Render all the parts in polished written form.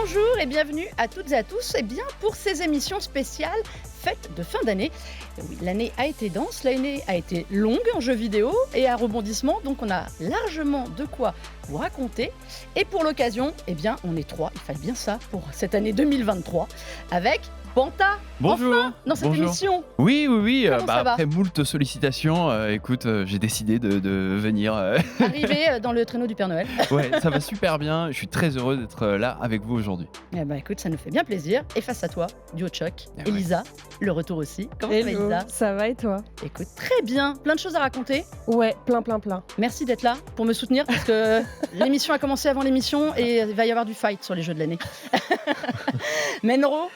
Bonjour et bienvenue à toutes et à tous pour ces émissions spéciales fêtes de fin d'année. Oui, l'année a été dense, l'année a été longue en jeux vidéo et à rebondissement, donc on a largement de quoi vous raconter. Et pour l'occasion, on est trois, il fallait bien ça pour cette année 2023, avec Panta. Bonjour. Enfin, dans cette Bonjour. émission. Oui. Comment ça va Après moult sollicitations, j'ai décidé de venir. Arrivé dans le traîneau du Père Noël. Ouais, ça va super bien. Je suis très heureux d'être là avec vous aujourd'hui. Écoute, ça nous fait bien plaisir. Et face à toi, duo de choc, Eh ouais. Elisa, le retour aussi. Comment ça va, Hello, Elisa? ça va et toi? Écoute, très bien, plein de choses à raconter. Ouais, plein. Merci d'être là pour me soutenir parce que l'émission a commencé avant l'émission et il va y avoir du fight sur les jeux de l'année. Menro,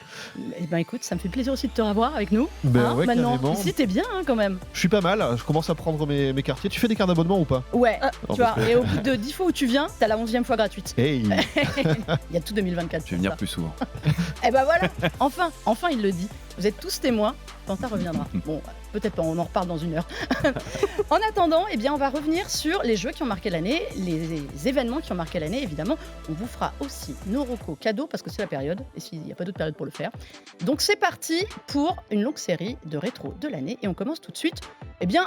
écoute, ça me fait plaisir aussi de te revoir avec nous. Ouais, maintenant, carrément. ici t'es bien quand même. Je suis pas mal, je commence à prendre mes quartiers. Tu fais des cartes d'abonnement ou pas? Ouais, Oh, tu vois, parce et au bout de 10 fois où tu viens, t'as la 11e fois gratuite. Hey. Il y a tout 2024. Je vais venir plus souvent. Et voilà, enfin il le dit. Vous êtes tous témoins, Panta reviendra. Bon, peut-être pas, on en reparle dans une heure. En attendant, on va revenir sur les jeux qui ont marqué l'année, les événements qui ont marqué l'année, évidemment. On vous fera aussi nos recos cadeaux, parce que c'est la période, et s'il n'y a pas d'autre période pour le faire. Donc c'est parti pour une longue série de rétro de l'année, et on commence tout de suite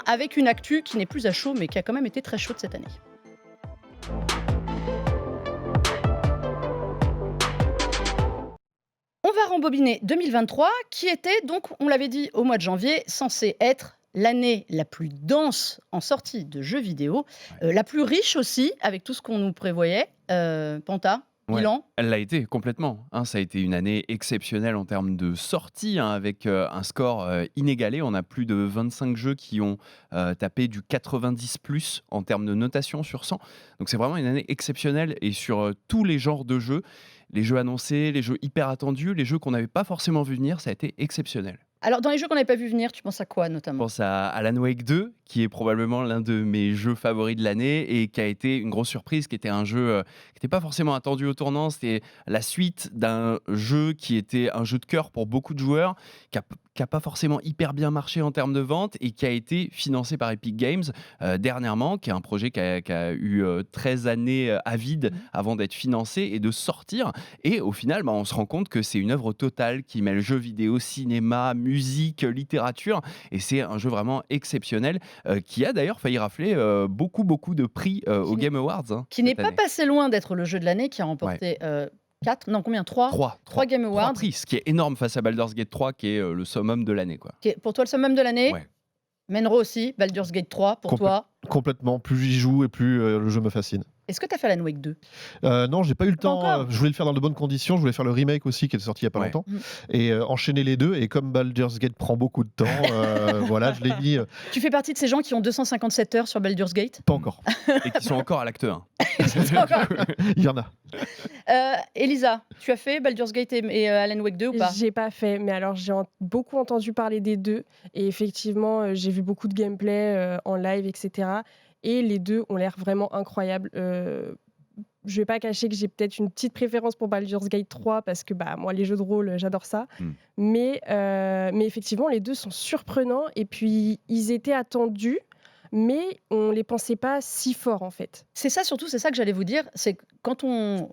avec une actu qui n'est plus à chaud, mais qui a quand même été très chaude cette année. On va rembobiner 2023, qui était donc, on l'avait dit au mois de janvier, censé être l'année la plus dense en sortie de jeux vidéo, la plus riche aussi, avec tout ce qu'on nous prévoyait. Panta, Ouais, bilan. elle l'a été complètement. Ça a été une année exceptionnelle en termes de sortie, avec un score inégalé. On a plus de 25 jeux qui ont tapé du 90 plus en termes de notation sur 100. Donc c'est vraiment une année exceptionnelle et sur tous les genres de jeux. Les jeux annoncés, les jeux hyper attendus, les jeux qu'on n'avait pas forcément vu venir, ça a été exceptionnel. Alors, dans les jeux qu'on n'avait pas vu venir, tu penses à quoi Je notamment? pense à Alan Wake 2, qui est probablement l'un de mes jeux favoris de l'année et qui a été une grosse surprise, qui était un jeu qui n'était pas forcément attendu au tournant. C'était la suite d'un jeu qui était un jeu de cœur pour beaucoup de joueurs, qui a pas forcément hyper bien marché en termes de vente et qui a été financé par Epic Games dernièrement, qui est un projet qui a eu 13 années à vide avant d'être financé et de sortir. Et au final, on se rend compte que c'est une œuvre totale qui mêle jeux vidéo, cinéma, musique, littérature. Et c'est un jeu vraiment exceptionnel qui a d'ailleurs failli rafler beaucoup de prix aux Game Awards. Qui n'est pas passé loin d'être le jeu de l'année, qui a remporté 3 Game Awards. 3 prix, ce qui est énorme face à Baldur's Gate 3, qui est le summum de l'année, quoi. Qui est pour toi le summum de l'année. Ouais. Menro aussi, Baldur's Gate 3 pour toi. Complètement, plus j'y joue et plus le jeu me fascine. Est-ce que tu as fait Alan Wake 2? Non, j'ai pas eu le temps. encore. Je voulais le faire dans de bonnes conditions. Je voulais faire le remake aussi qui est sorti il y a pas Ouais. longtemps et enchaîner les deux. Et comme Baldur's Gate prend beaucoup de temps, voilà, je l'ai mis. Tu fais partie de ces gens qui ont 257 heures sur Baldur's Gate? Pas encore. Et qui sont encore à l'acte 1. Il y en a. Elisa, tu as fait Baldur's Gate et Alan Wake 2 ou pas? J'ai pas fait, mais alors beaucoup entendu parler des deux. Et effectivement, j'ai vu beaucoup de gameplay en live, etc. Et les deux ont l'air vraiment incroyables. Je vais pas cacher que j'ai peut-être une petite préférence pour Baldur's Gate 3 parce que moi, les jeux de rôle, j'adore ça. Mais effectivement, les deux sont surprenants et puis ils étaient attendus, mais on les pensait pas si forts en fait. C'est ça surtout, c'est ça que j'allais vous dire, c'est que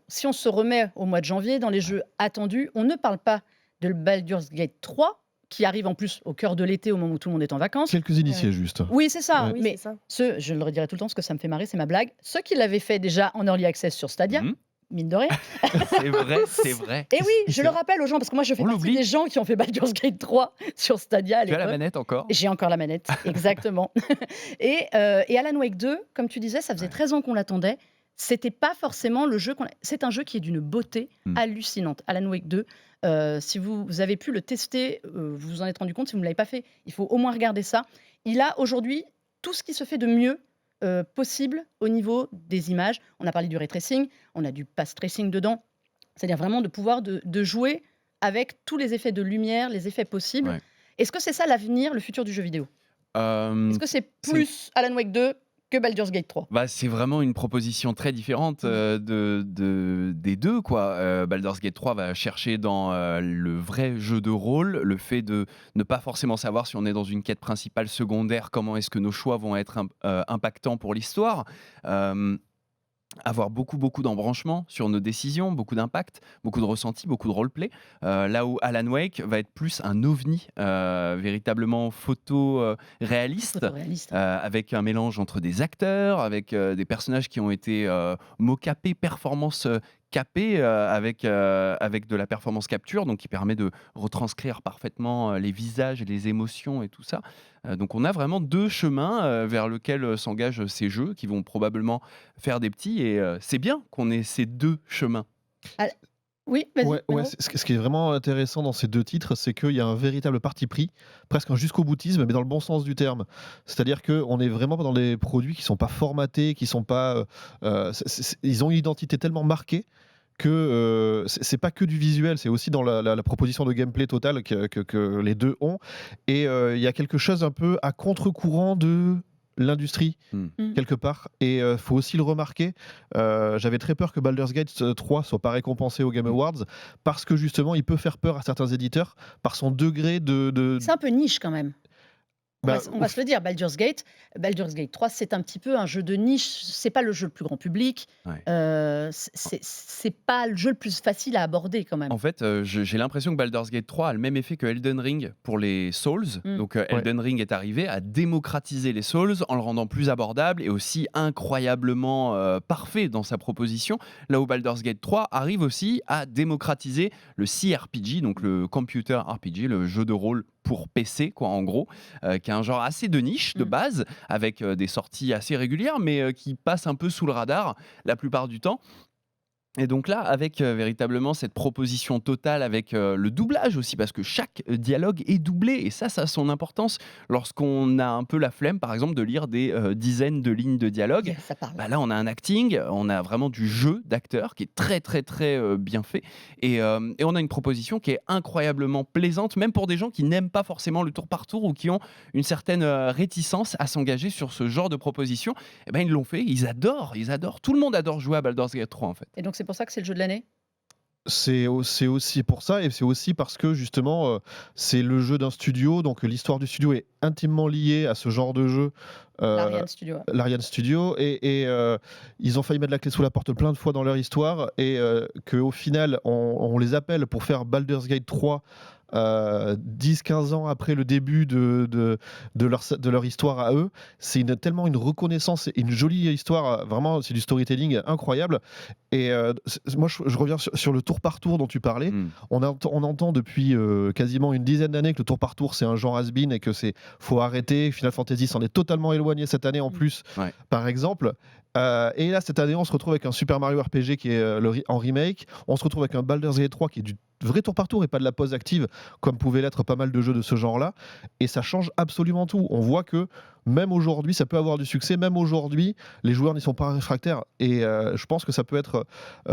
si on se remet au mois de janvier dans les jeux attendus, on ne parle pas de Baldur's Gate 3 qui arrive en plus au cœur de l'été au moment où tout le monde est en vacances. Quelques initiés juste. Oui, c'est ça. Ouais. Oui, Mais c'est ça. je le redirai tout le temps parce que ça me fait marrer, c'est ma blague. Ceux qui l'avaient fait déjà en early access sur Stadia, mine de rien. C'est vrai. Et oui, je le rappelle aux gens parce que moi je fais On partie l'oublie. des gens qui ont fait Baldur's Gate 3 sur Stadia à Tu as la l'époque. manette encore? J'ai encore la manette, exactement. Et Alan Wake 2, comme tu disais, ça faisait 13 ans qu'on l'attendait. C'était pas forcément le jeu C'est un jeu qui est d'une beauté hallucinante. Alan Wake 2, si vous avez pu le tester, vous vous en êtes rendu compte. Si vous ne l'avez pas fait, il faut au moins regarder ça. Il a aujourd'hui tout ce qui se fait de mieux possible au niveau des images. On a parlé du ray tracing, on a du path tracing dedans. C'est-à-dire vraiment de pouvoir de jouer avec tous les effets de lumière, les effets possibles. Ouais. Est-ce que c'est ça l'avenir, le futur du jeu vidéo? Euh, Est-ce que c'est plus Alan Wake 2 que Baldur's Gate 3? C'est vraiment une proposition très différente des deux, quoi. Baldur's Gate 3 va chercher dans le vrai jeu de rôle, le fait de ne pas forcément savoir si on est dans une quête principale, secondaire, comment est-ce que nos choix vont être impactants pour l'histoire. avoir beaucoup d'embranchements sur nos décisions, beaucoup d'impact, beaucoup de ressenti, beaucoup de roleplay. Là où Alan Wake va être plus un ovni, véritablement réaliste, Photoréaliste. avec un mélange entre des acteurs, avec des personnages qui ont été mocapés, performance capée, avec de la performance capture, donc qui permet de retranscrire parfaitement les visages et les émotions et tout ça. Donc on a vraiment 2 chemins, vers lequel, s'engagent ces jeux qui vont probablement faire des petits et c'est bien qu'on ait ces 2 chemins. Al Oui, vas-y, Ouais, ouais, Mano? ce qui est vraiment intéressant dans ces 2 titres, c'est qu'il y a un véritable parti pris, presque un jusqu'au-boutisme, mais dans le bon sens du terme. C'est-à-dire qu'on est vraiment dans des produits qui sont pas formatés, qui sont pas, ils ont une identité tellement marquée que, c'est pas que du visuel, c'est aussi dans la proposition de gameplay totale que les 2 ont et il y a quelque chose un peu à contre-courant de l'industrie Mmh. Mmh. quelque part et faut aussi le remarquer, j'avais très peur que Baldur's Gate 3 soit pas récompensé aux Game Mmh. Awards parce que justement il peut faire peur à certains éditeurs par son degré de C'est un peu niche quand même. bah, On va se le dire, Baldur's Gate 3, c'est un petit peu un jeu de niche. C'est pas le jeu le plus grand public. Ouais. C'est pas le jeu le plus facile à aborder quand même. En fait, j'ai l'impression que Baldur's Gate 3 a le même effet que Elden Ring pour les Souls. Mmh. Donc, Ouais. Elden Ring est arrivé à démocratiser les Souls en le rendant plus abordable et aussi incroyablement, parfait dans sa proposition. Là où Baldur's Gate 3 arrive aussi à démocratiser le CRPG, donc le Computer RPG, le jeu de rôle pour PC quoi, en gros, qui est un genre assez de niche de Mmh. base, avec, des sorties assez régulières, mais, qui passent un peu sous le radar la plupart du temps. Et donc là, avec, véritablement cette proposition totale avec, le doublage aussi parce que chaque, dialogue est doublé et ça a son importance lorsqu'on a un peu la flemme, par exemple, de lire des, dizaines de lignes de dialogue. Yeah, ça parle. Bah, là, on a un acting, on a vraiment du jeu d'acteur qui est très, bien fait et on a une proposition qui est incroyablement plaisante, même pour des gens qui n'aiment pas forcément le tour par tour ou qui ont une certaine, réticence à s'engager sur ce genre de proposition. Et ben, ils l'ont fait, ils adorent. Tout le monde adore jouer à Baldur's Gate 3, en fait. Et donc c'est pour ça que c'est le jeu de l'année? c'est aussi pour ça et c'est aussi parce que justement, c'est le jeu d'un studio, donc l'histoire du studio est intimement liée à ce genre de jeu, L'Ariane Studio. l'Ariane Studio et ils ont failli mettre la clé sous la porte plein de fois dans leur histoire et qu'au final on les appelle pour faire Baldur's Gate 3 10-15 ans après le début de leur histoire à eux. C'est tellement une reconnaissance et une jolie histoire, vraiment c'est du storytelling incroyable et moi je reviens sur le tour par tour dont tu parlais. Mmh. On entend depuis quasiment une dizaine d'années que le tour par tour c'est un genre has-been et que c'est faut arrêter. Final Fantasy s'en est totalement éloigné cette année en plus, Ouais. par exemple. Et là cette année on se retrouve avec un Super Mario RPG qui est en remake. On se retrouve avec un Baldur's Gate 3 qui est du vrai tour par tour et pas de la pause active comme pouvaient l'être pas mal de jeux de ce genre-là. Et ça change absolument tout. On voit que même aujourd'hui, ça peut avoir du succès. Même aujourd'hui, les joueurs n'y sont pas réfractaires. Et je pense que ça peut être.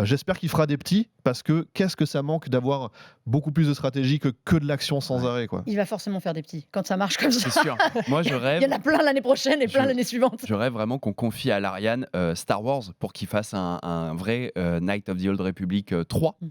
J'espère qu'il fera des petits parce que qu'est-ce que ça manque d'avoir beaucoup plus de stratégie que de l'action sans Ouais. arrêt, quoi. Il va forcément faire des petits quand ça marche comme ça. C'est sûr. Moi, je Il rêve. y en a plein l'année prochaine et plein Je- l'année suivante. Je rêve vraiment qu'on confie à l'Ariane Star Wars pour qu'il fasse un vrai Knight of the Old Republic 3. Mm.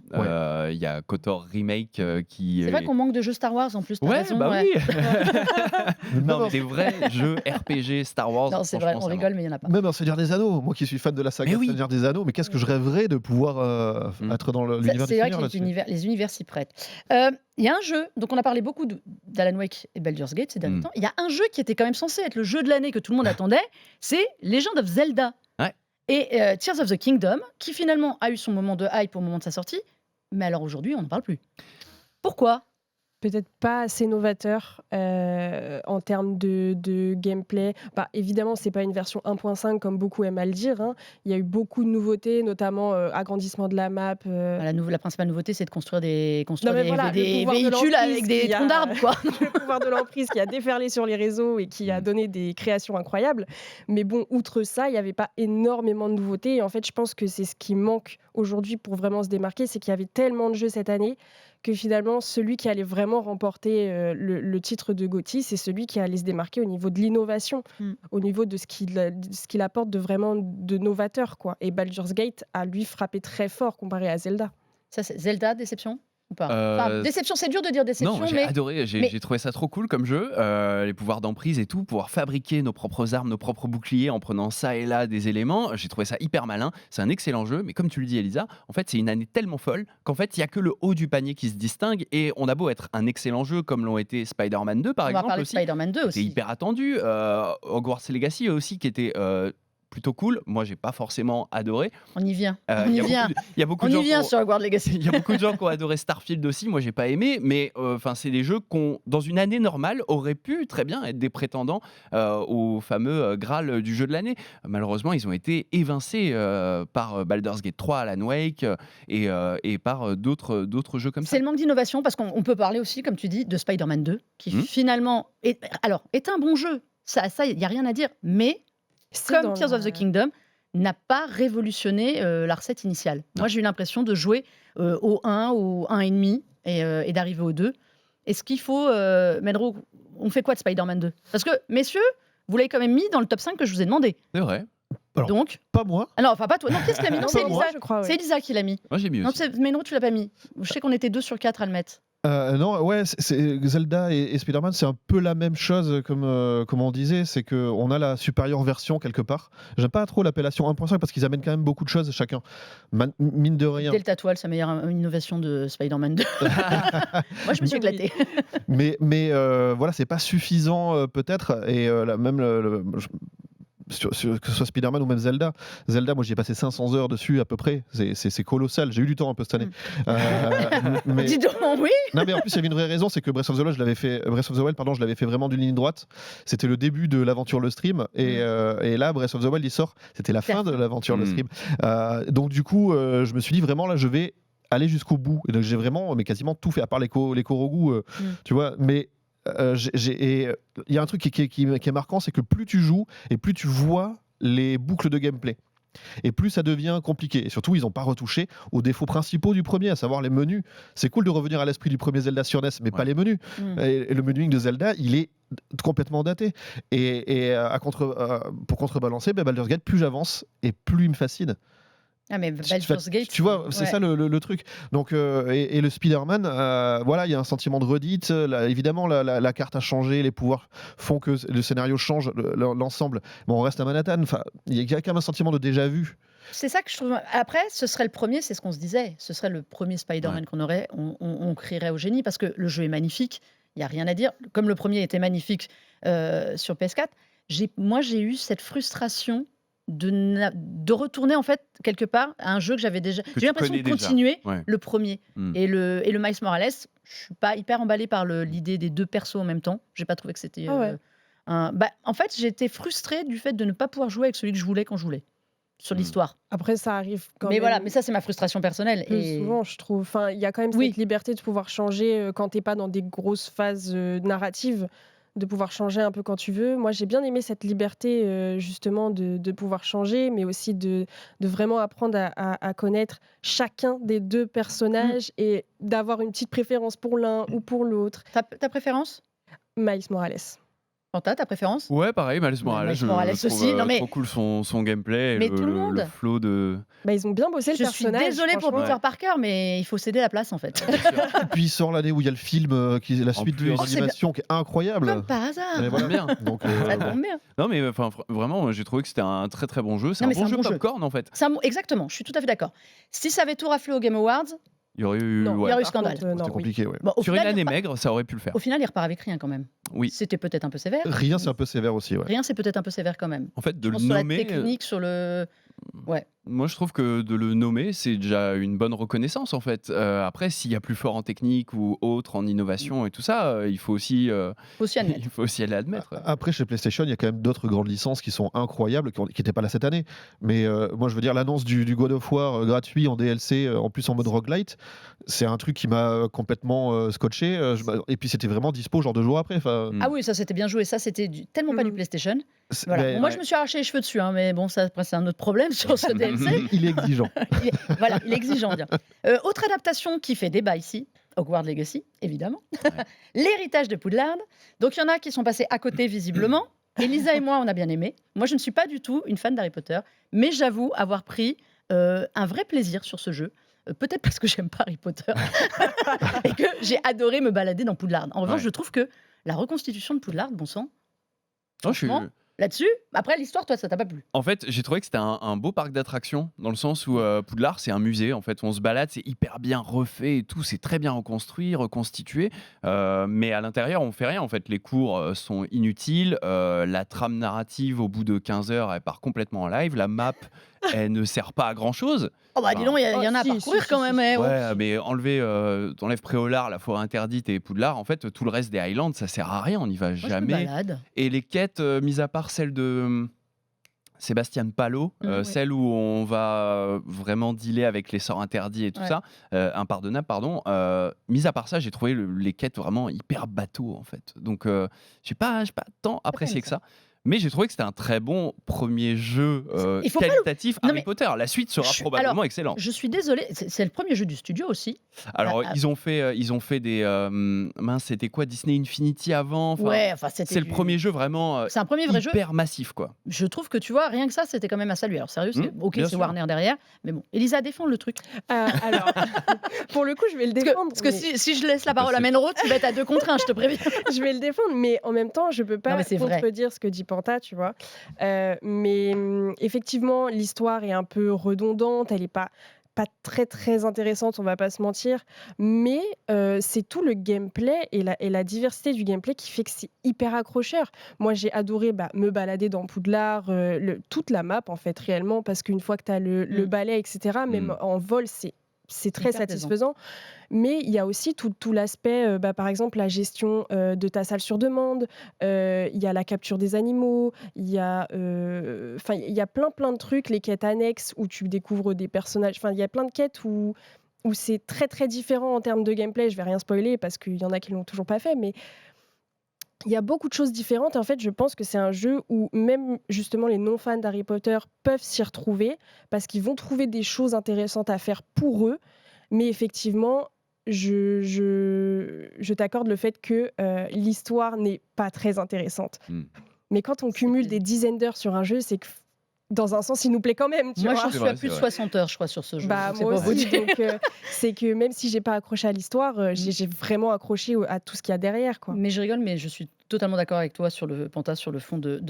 Il y a KOTOR Remake qui. C'est vrai qu'on manque de jeux Star Wars en plus. T'as Ouais, raison, bah ouais. oui. Non, mais des vrais jeux RPG Star Wars. Non, c'est vrai, franchement, on ça rigole, mais il n'y en a pas. Même un Seigneur des Anneaux, moi qui suis fan de la saga Mais oui. Seigneur des Anneaux, mais qu'est-ce que je rêverais de pouvoir être dans l'univers des C'est vrai Seigneurs que là-dessus. les univers s'y prêtent. Il y a un jeu, donc on a parlé beaucoup d'Alan Wake et Baldur's Gate ces derniers Mm. temps. Il y a un jeu qui était quand même censé être le jeu de l'année que tout le monde attendait, c'est Legend of Zelda. Ouais. Et Tears of the Kingdom, qui finalement a eu son moment de hype au moment de sa sortie, mais alors aujourd'hui on n'en parle plus. Pourquoi? Peut-être pas assez novateur en termes de gameplay. Bah, évidemment, c'est pas une version 1.5 comme beaucoup aiment à le dire, hein. Il y a eu beaucoup de nouveautés, notamment agrandissement de la map. La principale nouveauté, c'est de construire des, Non, mais voilà, le pouvoir de véhicules avec l'emprise des qu'il y a- troncs d'arbres, quoi. le pouvoir de l'emprise qui a déferlé sur les réseaux et qui a donné des créations incroyables. Mais bon, outre ça, il n'y avait pas énormément de nouveautés. Et en fait, je pense que c'est ce qui manque aujourd'hui pour vraiment se démarquer, c'est qu'il y avait tellement de jeux cette année que finalement, celui qui allait vraiment remporter le titre de GOTY, c'est celui qui allait se démarquer au niveau de l'innovation, au niveau de ce qu'il apporte de vraiment de novateur, quoi. Et Baldur's Gate a lui frappé très fort comparé à Zelda. Ça, c'est Zelda, déception? ou pas? Enfin, Euh, déception, c'est dur de dire déception, Non, j'ai mais adoré, mais j'ai trouvé ça trop cool comme jeu, les pouvoirs d'emprise et tout, pouvoir fabriquer nos propres armes, nos propres boucliers en prenant ça et là des éléments, j'ai trouvé ça hyper malin. C'est un excellent jeu, mais comme tu le dis Elisa, en fait c'est une année tellement folle qu'en fait il y a que le haut du panier qui se distingue et on a beau être un excellent jeu comme l'ont été Spider-Man 2 par on va exemple parler de aussi, Spider-Man 2 qui était aussi. hyper attendu, Hogwarts Legacy aussi qui était plutôt cool. Moi j'ai pas forcément adoré. On y vient, Il on y y a vient, il y a beaucoup on de y gens vient qui ont- sur Hogwarts Legacy. il y a beaucoup de gens qui ont adoré Starfield aussi, moi j'ai pas aimé, mais enfin c'est des jeux qu'on, dans une année normale, auraient pu très bien être des prétendants au fameux Graal du jeu de l'année. Malheureusement, ils ont été évincés par Baldur's Gate 3, Alan Wake et par d'autres jeux comme ça. C'est le manque d'innovation parce qu'on peut parler aussi, comme tu dis, de Spider-Man 2, qui finalement est un bon jeu. Ça, il n'y a rien à dire. Mais C'est comme dans Tears of the Kingdom, n'a pas révolutionné la recette initiale. Moi, j'ai eu l'impression de jouer au 1, au 1,5 et d'arriver au 2. Est-ce qu'il faut, Medro, on fait quoi de Spider-Man 2? Parce que, messieurs, vous l'avez quand même mis dans le top 5 que je vous ai demandé. C'est vrai. Alors, Donc, Pas moi. non, enfin pas toi. Non, qu'est-ce qui l'a mis? Non, Non, c'est pas moi, Elisa. je crois, ouais. C'est Elisa qui l'a mis. Moi j'ai mis Non, aussi. Medro, tu l'as pas mis. Je sais qu'on était 2 sur 4 à le mettre. Non, ouais, Zelda et Spider-Man, c'est un peu la même chose, comme on disait, c'est qu'on a la supérieure version quelque part. J'aime pas trop l'appellation 1.5 parce qu'ils amènent quand même beaucoup de choses chacun. Mine de rien. Delta Toile, sa meilleure innovation de Spider-Man 2. Moi, je me suis éclatée. Mais voilà, c'est pas suffisant peut-être. Et même que ce soit Spider-Man ou même Zelda. Zelda, moi j'y ai passé 500 heures dessus à peu près. C'est colossal. J'ai eu du temps un peu cette année. Mais... Dis donc, oui. Non, mais en plus, il y avait une vraie raison, c'est que Breath of the Wild, je l'avais fait vraiment d'une ligne droite. C'était le début de l'aventure le stream, et là, Breath of the Wild, il sort. C'était la fin de l'aventure le stream. Donc du coup, je me suis dit vraiment là, je vais aller jusqu'au bout. Et donc j'ai vraiment, mais quasiment tout fait, à part les Korogu, tu vois. Mais il y a un truc qui est marquant, c'est que plus tu joues et plus tu vois les boucles de gameplay. Et plus ça devient compliqué. Et surtout, ils n'ont pas retouché aux défauts principaux du premier, à savoir les menus. C'est cool de revenir à l'esprit du premier Zelda sur NES, mais pas les menus. Et le menuing de Zelda, il est complètement daté. Et pour contrebalancer, Baldur's Gate, plus j'avance et plus il me fascine. Ah, mais Baldur's Gate. Tu vois, c'est ça le truc. Donc, et le Spider-Man, voilà, il y a un sentiment de redite. Évidemment, la carte a changé, les pouvoirs font que le scénario change, l'ensemble. Bon, on reste à Manhattan. Enfin, il y a quand même un sentiment de déjà-vu. C'est ça que je trouve. Après, ce serait le premier, c'est ce qu'on se disait. Ce serait le premier Spider-Man qu'on aurait. On crierait au génie parce que le jeu est magnifique. Il n'y a rien à dire. Comme le premier était magnifique sur PS4, moi, j'ai eu cette frustration de retourner en fait quelque part à un jeu que j'avais déjà. J'ai l'impression de continuer le premier et le Miles Morales. Je suis pas hyper emballée par l'idée des deux persos en même temps. J'ai pas trouvé que c'était. En fait, j'étais frustrée du fait de ne pas pouvoir jouer avec celui que je voulais quand je voulais sur l'histoire. Après, ça arrive quand même. Mais voilà, mais ça c'est ma frustration personnelle. Plus souvent, je trouve. Enfin, il y a quand même cette liberté de pouvoir changer quand t'es pas dans des grosses phases narratives, de pouvoir changer un peu quand tu veux. Moi, j'ai bien aimé cette liberté justement de pouvoir changer, mais aussi de vraiment apprendre à connaître chacun des deux personnages et d'avoir une petite préférence pour l'un ou pour l'autre. Ta préférence? Miles Morales. Fanta, ta préférence? Ouais, pareil, Miles Morales. Miles Morales je trouve, aussi. Non, mais... trop cool son gameplay, mais tout le monde. le flow de. Bah, ils ont bien bossé le personnage. Je suis désolée pour Peter Parker, mais il faut céder la place en fait. Et puis il sort l'année où il y a le film, qui est la suite de l'animation, qui est incroyable. Comme par hasard. Et voilà. Bien. Donc, ça tombe bien. Non, mais vraiment, j'ai trouvé que c'était un très très bon jeu. C'est Non, un bon jeu popcorn en fait. Exactement, je suis tout à fait d'accord. Si ça avait tout raflé au Game Awards, il y aurait eu, scandale. C'était compliqué, Bon, sur une année maigre, ça aurait pu le faire. Au final, il repart avec rien quand même. Oui. C'était peut-être un peu sévère. Rien, c'est un peu sévère aussi. Rien, c'est peut-être un peu sévère quand même. En fait, de le sur nommer. La technique, sur le. Ouais. Moi, je trouve que de le nommer, c'est déjà une bonne reconnaissance, en fait. Après, s'il y a plus fort en technique ou autre, en innovation et tout ça, il faut aussi admettre. Il faut aussi aller admettre. Après, chez PlayStation, il y a quand même d'autres grandes licences qui sont incroyables, qui n'étaient pas là cette année. Mais moi, je veux dire, l'annonce du God of War gratuit en DLC, en plus en mode roguelite, c'est un truc qui m'a complètement scotché. Et puis, c'était vraiment dispo genre 2 jours après. Ah oui, ça c'était bien joué. Ça, c'était tellement pas du PlayStation. Voilà. Moi, je me suis arraché les cheveux dessus, hein, mais bon, ça, après, c'est un autre problème sur ce DLC. Il est exigeant. Il est exigeant, bien. Autre adaptation qui fait débat ici, Hogwarts Legacy, évidemment. L'héritage de Poudlard. Donc, il y en a qui sont passés à côté, visiblement. Elisa et moi, on a bien aimé. Moi, je ne suis pas du tout une fan d'Harry Potter, mais j'avoue avoir pris un vrai plaisir sur ce jeu. Peut-être parce que j'aime pas Harry Potter. et que j'ai adoré me balader dans Poudlard. En revanche, Ouais. je trouve que la reconstitution de Poudlard, bon sang, Non, je suis- franchement, là-dessus, après l'histoire, toi, ça t'a pas plu. En fait, j'ai trouvé que c'était un beau parc d'attractions, dans le sens où Poudlard, c'est un musée. En fait, on se balade, c'est hyper bien refait et tout, c'est très bien reconstruit, reconstitué. Mais à l'intérieur, on fait rien. En fait, les cours sont inutiles. La trame narrative, au bout de 15 heures, elle part complètement en live. La map, elle ne sert pas à grand-chose. Oh bah dis donc, il y en a à si, parcourir si, quand si, même. si. Eh, oh. Ouais, mais t'enlèves Préolard, la forêt interdite et Poudlard, en fait, tout le reste des Highlands, ça sert à rien, on n'y va Moi, je me jamais. balade. Et les quêtes, mis à part celle de Sébastien Palot, Ouais. celle où on va vraiment dealer avec les sorts interdits et tout Ouais. ça, impardonnable, pardon. Mis à part ça, j'ai trouvé les quêtes vraiment hyper bateau en fait. Donc, j'ai pas tant apprécié que ça. Mais j'ai trouvé que c'était un très bon premier jeu Il faut pas qualitatif Non, Harry mais Potter. La suite sera je- probablement alors, excellente. Je suis désolée, c'est le premier jeu du studio aussi. Alors, ah. ils ont fait des mince, c'était quoi, Disney Infinity avant. Enfin, Ouais, enfin c'était. c'est le premier jeu vraiment C'est un premier vrai jeu. hyper massif quoi. Je trouve que tu vois, rien que ça, c'était quand même à saluer. Alors sérieux, c'est ok, bien c'est sûr. Warner derrière, mais bon, Elisa défend le truc. Alors, pour le coup, je vais le défendre. Parce que mais- si je laisse la parole à c'est- Menro, tu vas être à 2 contre 1, je te préviens. je vais le défendre, mais en même temps, je peux Non, pas mais c'est vrai. contredire ce que dit Panta, tu vois. Mais effectivement, l'histoire est un peu redondante, elle est pas très très intéressante, on va pas se mentir, mais c'est tout le gameplay et la diversité du gameplay qui fait que c'est hyper accrocheur. Moi, j'ai adoré me balader dans Poudlard, toute la map en fait réellement, parce qu'une fois que tu as le balai, etc., même en vol, c'est très Hyper plaisant. satisfaisant. Mais il y a aussi tout l'aspect, par exemple, la gestion de ta salle sur demande, il y a la capture des animaux, il y a plein de trucs, les quêtes annexes où tu découvres des personnages. Enfin, il y a plein de quêtes où c'est très, très différent en termes de gameplay. Je vais rien spoiler parce qu'il y en a qui l'ont toujours pas fait, mais il y a beaucoup de choses différentes. Et en fait, je pense que c'est un jeu où même, justement, les non-fans d'Harry Potter peuvent s'y retrouver parce qu'ils vont trouver des choses intéressantes à faire pour eux. Mais effectivement, je t'accorde le fait que l'histoire n'est pas très intéressante. Mais quand on cumule C'est- des dizaines d'heures sur un jeu, c'est que dans un sens, il nous plaît quand même. Tu Moi, vois. j'en C'est suis vrai, à plus de c'est vrai. 60 heures, je crois, sur ce jeu. Bah, donc c'est moi pour vous aussi, dire. donc c'est que même si j'ai pas accroché à l'histoire, j'ai vraiment accroché à tout ce qu'il y a derrière, quoi. Mais je rigole, mais je suis totalement d'accord avec toi sur le Panta, sur le fond du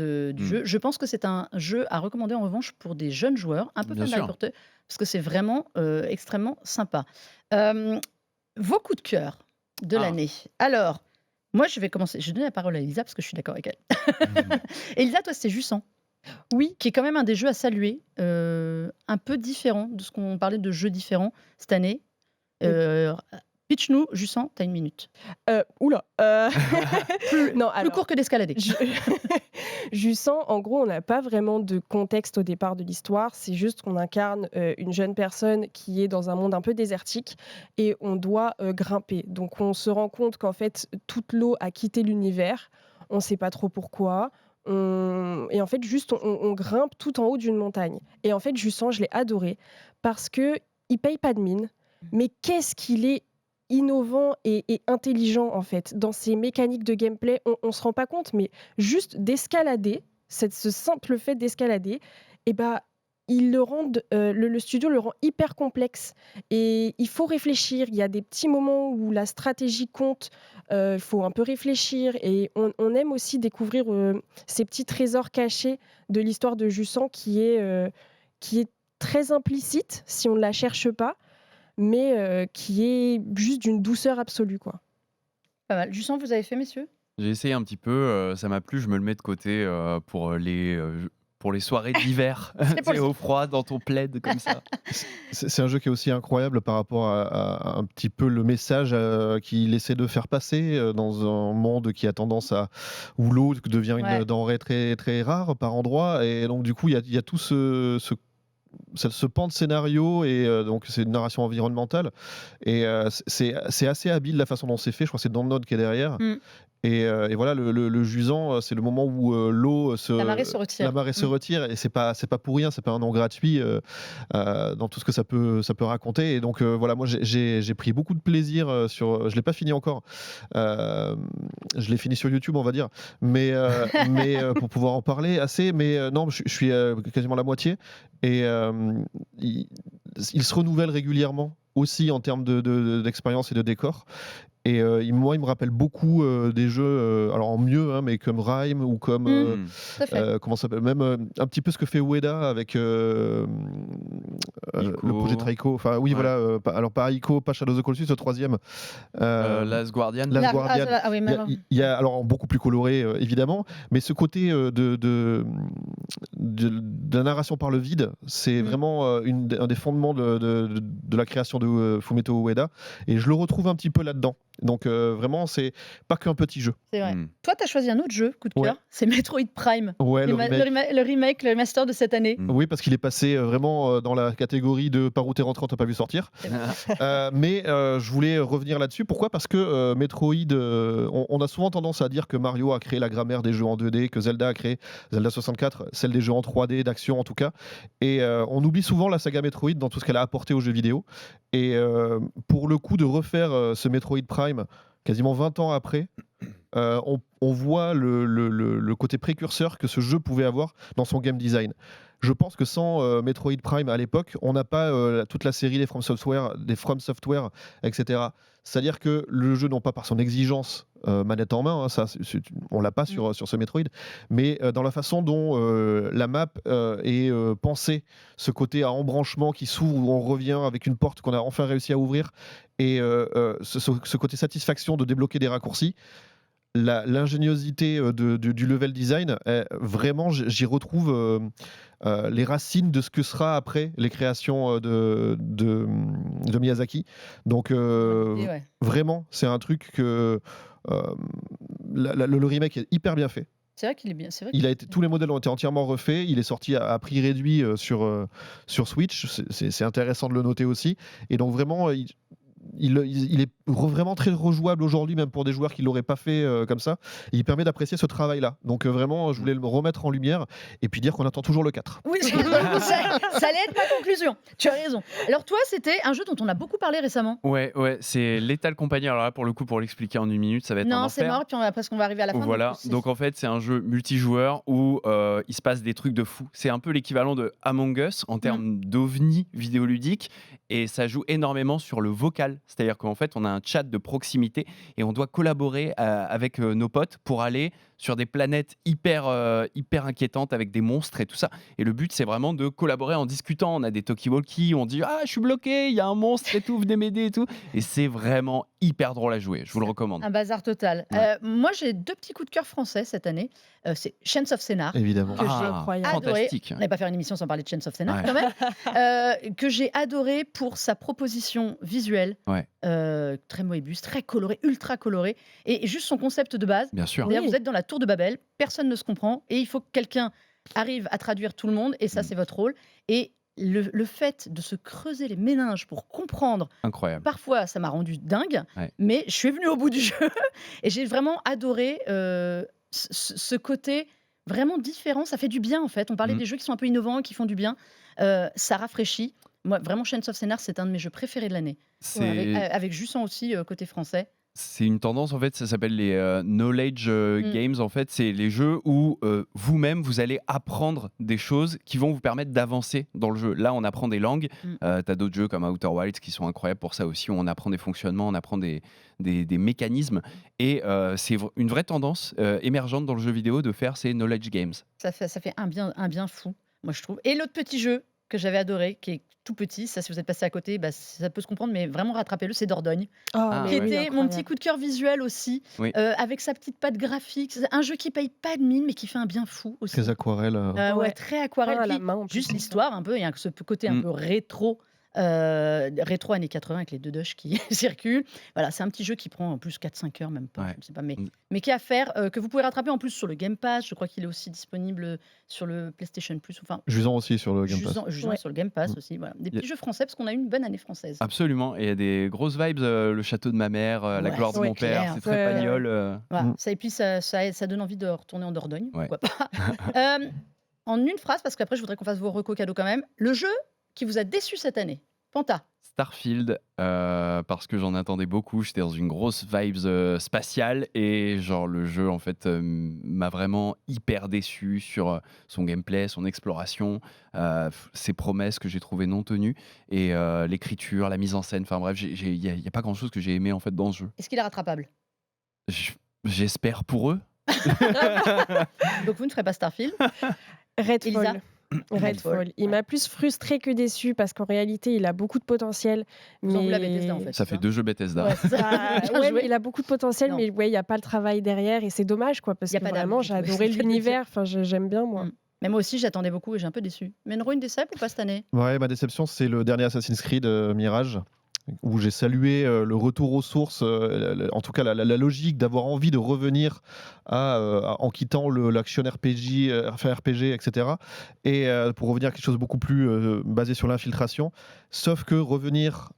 jeu. Je pense que c'est un jeu à recommander en revanche pour des jeunes joueurs, un peu Bien fans d'Harry sûr. Potter, parce que c'est vraiment extrêmement sympa. Vos coups de cœur de Ah. l'année. Alors, moi, je vais commencer. Je vais donner la parole à Elisa parce que je suis d'accord avec elle. Elisa, toi, c'est Jusant. Oui. Qui est quand même un des jeux à saluer, un peu différent de ce qu'on parlait de jeux différents cette année. Pitch-nous, Jusant, t'as 1 minute. Oula. Non, Plus alors. court que d'escalader. Jusant, en gros, on n'a pas vraiment de contexte au départ de l'histoire. C'est juste qu'on incarne une jeune personne qui est dans un monde un peu désertique et on doit grimper. Donc, on se rend compte qu'en fait, toute l'eau a quitté l'univers. On ne sait pas trop pourquoi. Et en fait, juste, on grimpe tout en haut d'une montagne. Et en fait, Jusant, je l'ai adoré parce qu'il ne paye pas de mine. Mais qu'est-ce qu'il est innovant et intelligent en fait dans ses mécaniques de gameplay. On se rend pas compte, mais juste d'escalader, ce simple fait d'escalader, et il le rend, le studio le rend hyper complexe et il faut réfléchir. Il y a des petits moments où la stratégie compte, il faut un peu réfléchir et on aime aussi découvrir ces petits trésors cachés de l'histoire de Jusant qui est très implicite si on ne la cherche pas, mais qui est juste d'une douceur absolue, quoi. Pas mal. Jusant, vous avez fait, messieurs? J'ai essayé un petit peu, ça m'a plu, je me le mets de côté pour les soirées d'hiver, C'est pour tu sais, au froid, dans ton plaid, comme ça. C'est un jeu qui est aussi incroyable par rapport à un petit peu le message qu'il essaie de faire passer dans un monde qui a tendance où l'eau devient une Ouais. denrée très, très rare par endroit. Et donc, du coup, il y a tout ce pan de scénario et donc c'est une narration environnementale et c'est assez habile la façon dont c'est fait. Je crois que c'est Dontnod qui est derrière. Et voilà, le jusant, c'est le moment où l'eau La marée se retire. la marée se retire et c'est pas pour rien, c'est pas un nom gratuit dans tout ce que ça peut raconter. Et donc voilà, moi j'ai pris beaucoup de plaisir sur. Je l'ai pas fini encore. Je l'ai fini sur YouTube, on va dire, mais pour pouvoir en parler assez. Mais non, je suis quasiment la moitié et il se renouvelle régulièrement. aussi en termes d'expérience et de décor. Et moi, il me rappelle beaucoup des jeux, alors en mieux, hein, mais comme Rime ou comme Tout à fait. comment ça s'appelle, même un petit peu ce que fait Ueda avec le projet Ico. Traiko. Enfin, oui, Ouais. voilà. Alors pas Ico, pas Shadow of the Colossus, le troisième. Last Guardian. Last Ah, Guardian. ah oui, Il y a, mais il y a- alors beaucoup plus coloré évidemment, mais ce côté de la narration par le vide, c'est vraiment un des fondements de la création de Fumeto Ueda, et je le retrouve un petit peu là-dedans. Donc vraiment, c'est pas qu'un petit jeu. c'est vrai. Mm. Toi, tu as choisi un autre jeu, coup de Ouais. cœur, c'est Metroid Prime. Ouais, le Le remake, le remaster de cette année. Oui, parce qu'il est passé vraiment dans la catégorie de par où t'es rentré, on t'a pas vu sortir. Mais je voulais revenir là-dessus. Pourquoi ? Parce que Metroid, on a souvent tendance à dire que Mario a créé la grammaire des jeux en 2D, que Zelda a créé, Zelda 64, celle des jeux en 3D, d'action en tout cas. Et on oublie souvent la saga Metroid dans tout ce qu'elle a apporté aux jeux vidéo. Et pour le coup de refaire ce Metroid Prime quasiment 20 ans après, on voit le côté précurseur que ce jeu pouvait avoir dans son game design. Je pense que sans Metroid Prime à l'époque, on n'a pas toute la série des From Software, etc. C'est-à-dire que le jeu, non pas par son exigence manette en main, hein, on l'a pas sur ce Metroid, mais dans la façon dont la map est pensée, ce côté à embranchement qui s'ouvre, où on revient avec une porte qu'on a enfin réussi à ouvrir, et ce côté satisfaction de débloquer des raccourcis. L'ingéniosité du level design, vraiment, j'y retrouve les racines de ce que sera après les créations de Miyazaki. Donc, Et ouais. vraiment, c'est un truc que le remake est hyper bien fait. C'est vrai qu'il est bien. C'est vrai Tous les modèles ont été entièrement refaits. Il est sorti à prix réduit sur Switch. C'est intéressant de le noter aussi. Et donc, vraiment, il est vraiment très rejouable aujourd'hui, même pour des joueurs qui ne l'auraient pas fait comme ça. Et il permet d'apprécier ce travail-là. Donc vraiment, je voulais le remettre en lumière et puis dire qu'on attend toujours le 4. Oui, ça allait être ma conclusion. Tu as raison. Alors toi, c'était un jeu dont on a beaucoup parlé récemment. Ouais, c'est Lethal Company. Alors là, pour le coup, pour l'expliquer en une minute, ça va être un Non, enfer. c'est mort, puis parce qu'on va arriver à la fin. Voilà, donc en fait c'est un jeu multijoueur où il se passe des trucs de fou. C'est un peu l'équivalent de Among Us en termes d'ovni vidéoludique, et ça joue énormément sur le vocal. C'est-à-dire qu'en fait on a un chat de proximité et on doit collaborer avec nos potes pour aller sur des planètes hyper inquiétantes avec des monstres et tout ça. Et le but c'est vraiment de collaborer en discutant. On a des talkie-walkie, on dit ah je suis bloqué, il y a un monstre et tout, venez m'aider et tout. Et c'est vraiment hyper drôle à jouer, je vous le recommande. Un bazar total. Ouais. Moi, j'ai 2 petits coups de cœur français cette année. C'est Chains of Scénar. Évidemment. Que j'ai incroyable. Fantastique. On n'allait pas faire une émission sans parler de Chains of Scénar, Ouais. quand même. Que j'ai adoré pour sa proposition visuelle. Ouais. Très Moebius, très coloré, ultra coloré. Et juste son concept de base. Bien sûr. D'ailleurs, Oui. vous êtes dans la tour de Babel, personne ne se comprend. Et il faut que quelqu'un arrive à traduire tout le monde. Et ça, c'est votre rôle. Et le fait de se creuser les méninges pour comprendre, Incroyable. parfois ça m'a rendu dingue, Ouais. mais je suis venue au bout du jeu et j'ai vraiment adoré ce côté vraiment différent. Ça fait du bien en fait. On parlait des jeux qui sont un peu innovants et qui font du bien. Ça rafraîchit. Moi, vraiment, Chains of Scénar, c'est un de mes jeux préférés de l'année. Avec Jussan aussi, côté français. C'est une tendance, en fait, ça s'appelle les knowledge games. En fait, c'est les jeux où vous-même, vous allez apprendre des choses qui vont vous permettre d'avancer dans le jeu. Là, on apprend des langues. T'as d'autres jeux comme Outer Wilds qui sont incroyables pour ça aussi, où on apprend des fonctionnements, on apprend des mécanismes. Et c'est une vraie tendance émergente dans le jeu vidéo de faire ces knowledge games. Ça fait un bien fou, moi, je trouve. Et l'autre petit jeu que j'avais adoré, qui est tout petit, ça, si vous êtes passé à côté, bah, ça peut se comprendre, mais vraiment rattrapez-le, c'est Dordogne. Ah, Qui oui. était mon petit coup de cœur visuel aussi, Oui. avec sa petite patte graphique. C'est un jeu qui paye pas de mine, mais qui fait un bien fou aussi. Très aquarelle. Ouais, Ouais. très aquarelle. Ah, à la Puis, main, en plus, juste comme ça. l'histoire, un peu, il y a ce côté un peu rétro. Rétro années 80 avec les 2 Dush qui circulent. Voilà, c'est un petit jeu qui prend en plus 4-5 heures, même pas, Ouais. je ne sais pas, mais qui est à faire, que vous pouvez rattraper en plus sur le Game Pass. Je crois qu'il est aussi disponible sur le PlayStation Plus. Enfin, Jusant aussi sur le Game Pass. Jusant Ouais. sur le Game Pass aussi. Voilà. Des petits jeux français parce qu'on a eu une bonne année française. Absolument. Et il y a des grosses vibes, le château de ma mère, la Ouais, gloire de c'est mon père, clair. c'est très Ouais. pagnol. Voilà. Ça, et puis ça donne envie de retourner en Dordogne. Ouais. Pourquoi pas. En une phrase, parce qu'après je voudrais qu'on fasse vos recos cadeaux quand même. Le jeu qui vous a déçu cette année, Panta. Starfield parce que j'en attendais beaucoup. J'étais dans une grosse vibes spatiale et genre le jeu en fait m'a vraiment hyper déçu sur son gameplay, son exploration, ses promesses que j'ai trouvées non tenues et l'écriture, la mise en scène. Enfin bref, il y a pas grand chose que j'ai aimé en fait dans ce jeu. Est-ce qu'il est rattrapable? J'espère pour eux. Donc vous ne ferez pas Starfield. Redfall. Elisa Redfall. Il ouais. m'a plus frustré que déçu parce qu'en réalité, il a beaucoup de potentiel. Vous en voulez à Mais Bethesda en fait. Ça c'est fait 2 jeux Bethesda. Ouais, c'est ça. Ah, Bien ouais, joué. mais il a beaucoup de potentiel, Non. mais ouais, il n'y a pas le travail derrière et c'est dommage quoi parce Y a que pas d'âme vraiment du j'ai tout, adoré c'est le cas de le dire. l'univers. Enfin, j'aime bien moi. Mais moi aussi, j'attendais beaucoup et j'ai un peu déçu. Menro, une décep ou pas cette année? Ouais, ma déception, c'est le dernier Assassin's Creed Mirage, où j'ai salué le retour aux sources, en tout cas la logique d'avoir envie de revenir en quittant l'action RPG, RPG, etc. Et pour revenir à quelque chose de beaucoup plus basé sur l'infiltration. Sauf que revenir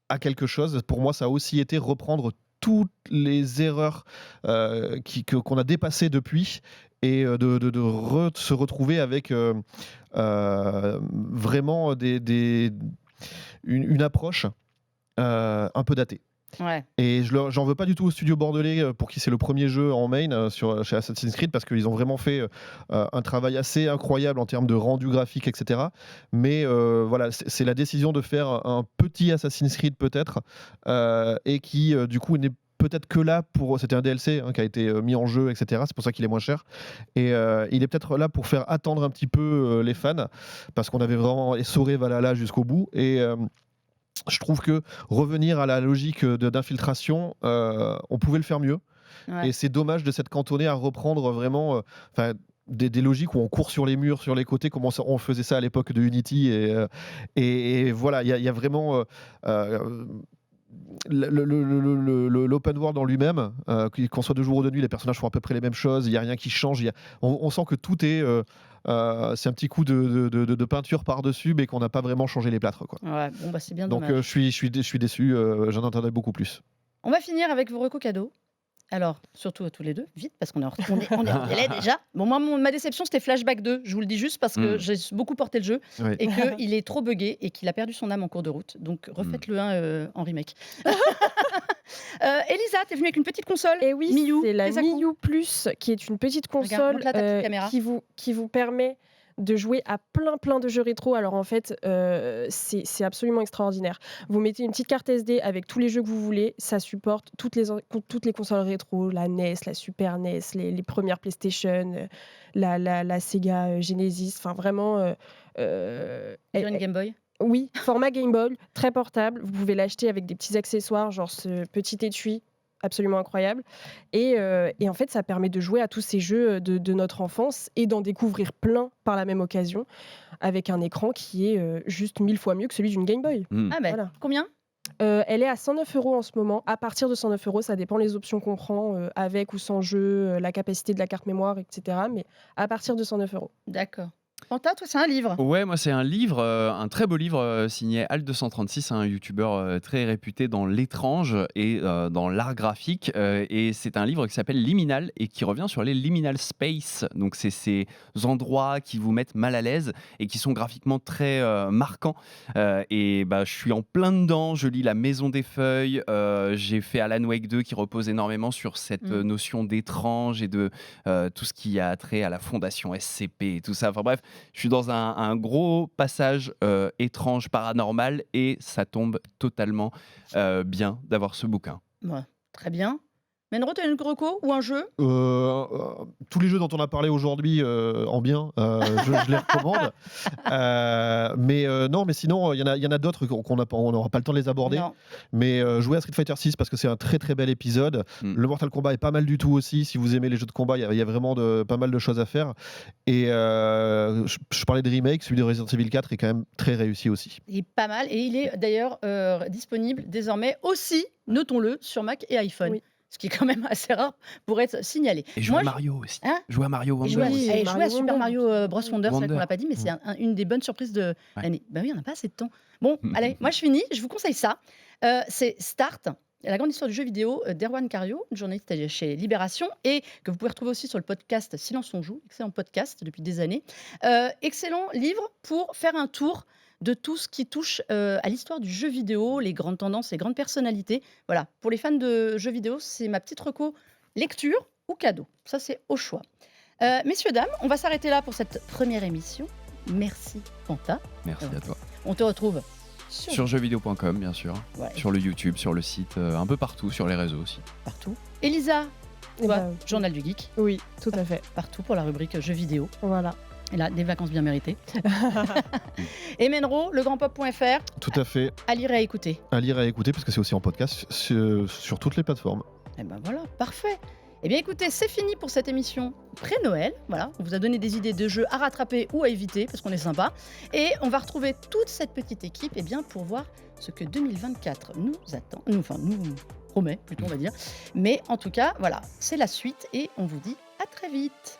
à quelque chose, pour moi, ça a aussi été reprendre toutes les erreurs qu'on a dépassées depuis et se retrouver avec vraiment une approche un peu datée. Ouais. Et j'en veux pas du tout au studio bordelais pour qui c'est le premier jeu en main chez Assassin's Creed parce qu'ils ont vraiment fait un travail assez incroyable en termes de rendu graphique, etc. Mais voilà, c'est la décision de faire un petit Assassin's Creed peut-être et qui du coup n'est peut-être que là pour... C'était un DLC qui a été mis en jeu, etc. C'est pour ça qu'il est moins cher. Et il est peut-être là pour faire attendre un petit peu les fans parce qu'on avait vraiment essoré Valhalla jusqu'au bout. Et je trouve que revenir à la logique d'infiltration, on pouvait le faire mieux. Ouais. Et c'est dommage de s'être cantonné à reprendre vraiment des logiques où on court sur les murs, sur les côtés, comme on faisait ça à l'époque de Unity. Et voilà, il y a vraiment l'open world en lui-même, qu'on soit de jour ou de nuit, les personnages font à peu près les mêmes choses, il n'y a rien qui change. On sent que tout est... c'est un petit coup de peinture par-dessus, mais qu'on n'a pas vraiment changé les plâtres, quoi. Ouais, bon, bah c'est bien Donc dommage. je suis déçu, j'en entendais beaucoup plus. On va finir avec vos recos cadeaux. Alors, surtout à tous les deux, vite, parce qu'on est en délai déjà. Bon, moi, ma déception, c'était Flashback 2. Je vous le dis juste parce que j'ai beaucoup porté le jeu Oui. et qu'il est trop buggé et qu'il a perdu son âme en cours de route. Donc, refaites-le en remake. Elisa, t'es venue avec une petite console. Et oui, Miyu, c'est la fais ça court. Miyu Plus, qui est une petite Regarde, console montre-la ta petite caméra. qui vous permet de jouer à plein de jeux rétro. Alors en fait, c'est absolument extraordinaire. Vous mettez une petite carte SD avec tous les jeux que vous voulez, ça supporte toutes les consoles rétro, la NES, la Super NES, les premières PlayStation, la Sega Genesis, enfin vraiment... Une Game Boy. Oui, format Game Boy, très portable. Vous pouvez l'acheter avec des petits accessoires, genre ce petit étui absolument incroyable. Et en fait, ça permet de jouer à tous ces jeux de notre enfance et d'en découvrir plein par la même occasion, avec un écran qui est juste 1000 fois mieux que celui d'une Game Boy. Ah ben, Voilà. combien? Elle est à 109 € en ce moment. À partir de 109 €, ça dépend les options qu'on prend, avec ou sans jeu, la capacité de la carte mémoire, etc. Mais à partir de 109 €. D'accord. Quentin, toi, c'est un livre. Ouais, moi c'est un livre, un très beau livre signé Alt236, un youtubeur très réputé dans l'étrange et dans l'art graphique. Et c'est un livre qui s'appelle Liminal et qui revient sur les liminal space. Donc c'est ces endroits qui vous mettent mal à l'aise et qui sont graphiquement très marquants. Et bah, je suis en plein dedans, je lis La Maison des Feuilles, j'ai fait Alan Wake 2 qui repose énormément sur cette notion d'étrange et de tout ce qui a trait à la fondation SCP et tout ça. Enfin bref, je suis dans un gros passage étrange, paranormal, et ça tombe totalement bien d'avoir ce bouquin. Ouais, très bien. Menro, t'as une reco ou un jeu? Tous les jeux dont on a parlé aujourd'hui en bien, je les recommande. Mais sinon, il y en a d'autres on n'aura pas le temps de les aborder. Non. Mais jouez à Street Fighter 6 parce que c'est un très très bel épisode. Le Mortal Kombat est pas mal du tout aussi. Si vous aimez les jeux de combat, il y a vraiment pas mal de choses à faire. Et je parlais de remake, celui de Resident Evil 4 est quand même très réussi aussi. Il est pas mal et il est d'ailleurs disponible désormais aussi, notons-le, sur Mac et iPhone. Oui. Ce qui est quand même assez rare pour être signalé. Et jouer à Mario aussi. Hein, jouer à Mario Wonder jouer aussi. Oui, à Super Mario Bros Wonder, c'est vrai qu'on l'a pas dit, mais c'est une des bonnes surprises de l'année. Ben oui, on n'a pas assez de temps. Bon, allez, moi je finis, je vous conseille ça. C'est Start, la grande histoire du jeu vidéo d'Erwan Cario, journaliste chez Libération, et que vous pouvez retrouver aussi sur le podcast Silence on joue, excellent podcast depuis des années. Excellent livre pour faire un tour de tout ce qui touche à l'histoire du jeu vidéo, les grandes tendances, les grandes personnalités. Voilà, pour les fans de jeux vidéo, c'est ma petite reco lecture ou cadeau. Ça, c'est au choix. Messieurs, dames, on va s'arrêter là pour cette première émission. Merci, Panta. Merci à toi. On te retrouve Sur jeuxvideo.com, bien sûr. Ouais, Sur le YouTube, sur le site, un peu partout, sur les réseaux aussi. partout. Elisa, Eh toi, ben, Journal du Geek, Oui, tout à fait. partout pour la rubrique jeux vidéo. Voilà. Et là, des vacances bien méritées. Et Menro, legrandpop.fr, Tout à fait. à lire et à écouter. À lire et à écouter parce que c'est aussi en podcast sur toutes les plateformes. Et ben voilà, parfait. Eh bien écoutez, c'est fini pour cette émission pré-Noël. Voilà, on vous a donné des idées de jeux à rattraper ou à éviter parce qu'on est sympa. Et on va retrouver toute cette petite équipe pour voir ce que 2024 nous attend. Nous promet plutôt, on va dire. Mais en tout cas, voilà, c'est la suite et on vous dit à très vite.